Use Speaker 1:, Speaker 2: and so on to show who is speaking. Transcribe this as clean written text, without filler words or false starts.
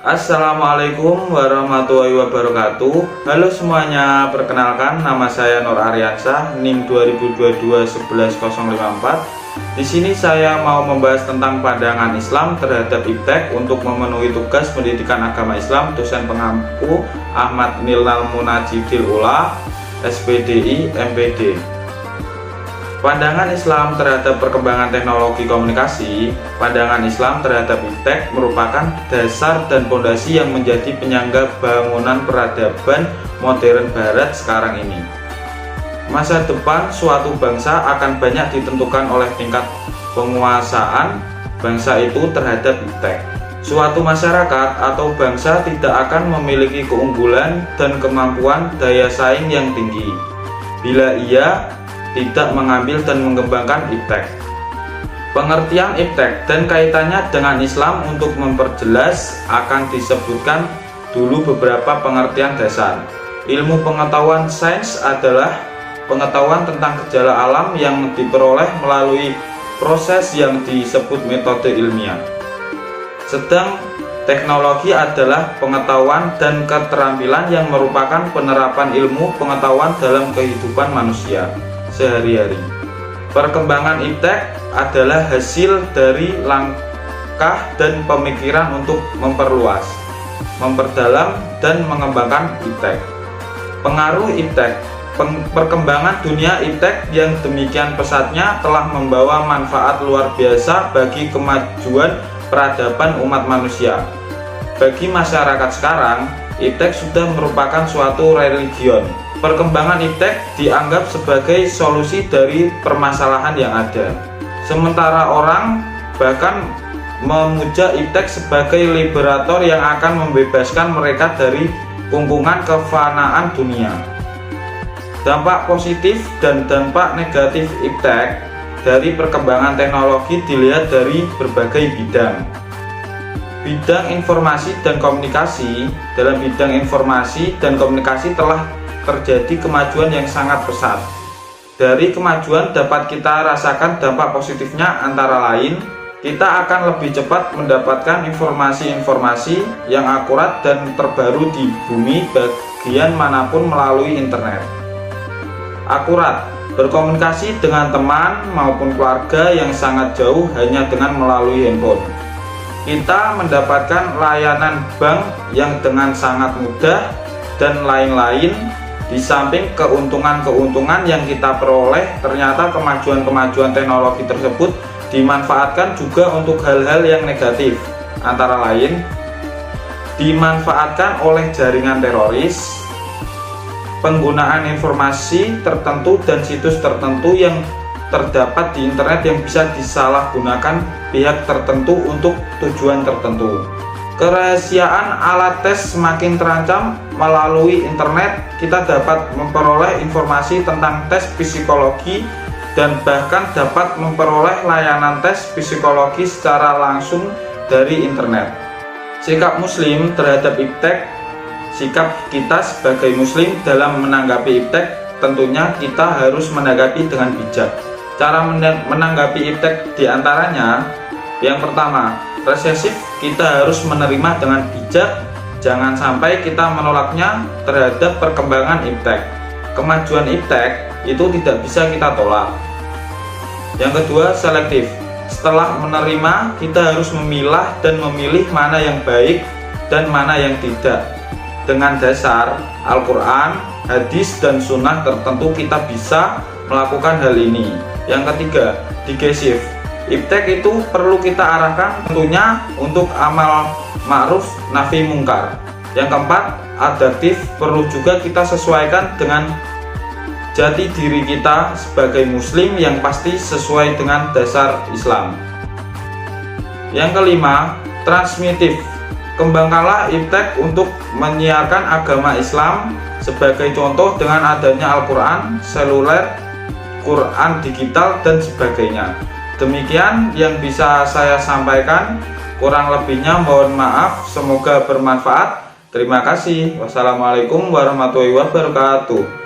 Speaker 1: Assalamualaikum warahmatullahi wabarakatuh. Halo semuanya, perkenalkan nama saya Nur Aryansyah, NIM 2022-11054. Di sini saya mau membahas tentang pandangan Islam terhadap iptek untuk memenuhi tugas pendidikan agama Islam dosen pengampu Ahmad Nilal Munajidil Ula, SPDI, MPD. Pandangan Islam terhadap perkembangan teknologi komunikasi. Pandangan Islam terhadap iptek merupakan dasar dan fondasi yang menjadi penyangga bangunan peradaban modern barat sekarang ini. Masa depan suatu bangsa akan banyak ditentukan oleh tingkat penguasaan bangsa itu terhadap iptek. Suatu masyarakat atau bangsa tidak akan memiliki keunggulan dan kemampuan daya saing yang tinggi bila ia tidak mengambil dan mengembangkan iptek. Pengertian iptek dan kaitannya dengan Islam untuk memperjelas akan disebutkan dulu beberapa pengertian dasar. Ilmu pengetahuan sains adalah pengetahuan tentang gejala alam yang diperoleh melalui proses yang disebut metode ilmiah. Sedang teknologi adalah pengetahuan dan keterampilan yang merupakan penerapan ilmu pengetahuan dalam kehidupan manusia sehari-hari. Perkembangan iptek adalah hasil dari langkah dan pemikiran untuk memperluas, memperdalam, dan mengembangkan iptek. Pengaruh iptek. Perkembangan dunia iptek yang demikian pesatnya telah membawa manfaat luar biasa bagi kemajuan peradaban umat manusia. Bagi masyarakat sekarang, iptek sudah merupakan suatu religion. Perkembangan iptek dianggap sebagai solusi dari permasalahan yang ada. Sementara orang bahkan memuja iptek sebagai liberator yang akan membebaskan mereka dari kungkungan kefanaan dunia. Dampak positif dan dampak negatif iptek dari perkembangan teknologi dilihat dari berbagai bidang. Bidang informasi dan komunikasi. Dalam bidang informasi dan komunikasi telah terjadi kemajuan yang sangat pesat. Dari kemajuan dapat kita rasakan dampak positifnya, antara lain kita akan lebih cepat mendapatkan informasi-informasi yang akurat dan terbaru di bumi bagian manapun melalui internet. Akurat, berkomunikasi dengan teman maupun keluarga yang sangat jauh hanya dengan melalui handphone. Kita mendapatkan layanan bank yang dengan sangat mudah dan lain-lain. Di samping keuntungan-keuntungan yang kita peroleh, ternyata kemajuan-kemajuan teknologi tersebut dimanfaatkan juga untuk hal-hal yang negatif, antara lain dimanfaatkan oleh jaringan teroris, penggunaan informasi tertentu dan situs tertentu yang terdapat di internet yang bisa disalahgunakan pihak tertentu untuk tujuan tertentu. Kerahasiaan alat tes semakin terancam. Melalui internet kita dapat memperoleh informasi tentang tes psikologi dan bahkan dapat memperoleh layanan tes psikologi secara langsung dari internet. Sikap muslim terhadap iptek. Sikap kita sebagai muslim dalam menanggapi iptek, tentunya kita harus menanggapi dengan bijak. Cara menanggapi iptek diantaranya, yang pertama, resesif. Kita harus menerima dengan bijak, jangan sampai kita menolaknya terhadap perkembangan iptek. Kemajuan iptek itu tidak bisa kita tolak. Yang kedua, selektif. Setelah menerima, kita harus memilah dan memilih mana yang baik dan mana yang tidak. Dengan dasar Al-Quran, hadis, dan sunnah tertentu kita bisa melakukan hal ini. Yang ketiga, digesif. Iptek itu perlu kita arahkan tentunya untuk amal ma'ruf nahi mungkar. Yang keempat, adaptif, perlu juga kita sesuaikan dengan jati diri kita sebagai muslim yang pasti sesuai dengan dasar Islam. Yang kelima, transmitif. Kembangkanlah iptek untuk menyiarkan agama Islam, sebagai contoh dengan adanya Al-Quran, seluler, Quran digital, dan sebagainya. Demikian yang bisa saya sampaikan, kurang lebihnya mohon maaf, semoga bermanfaat. Terima kasih. Wassalamualaikum warahmatullahi wabarakatuh.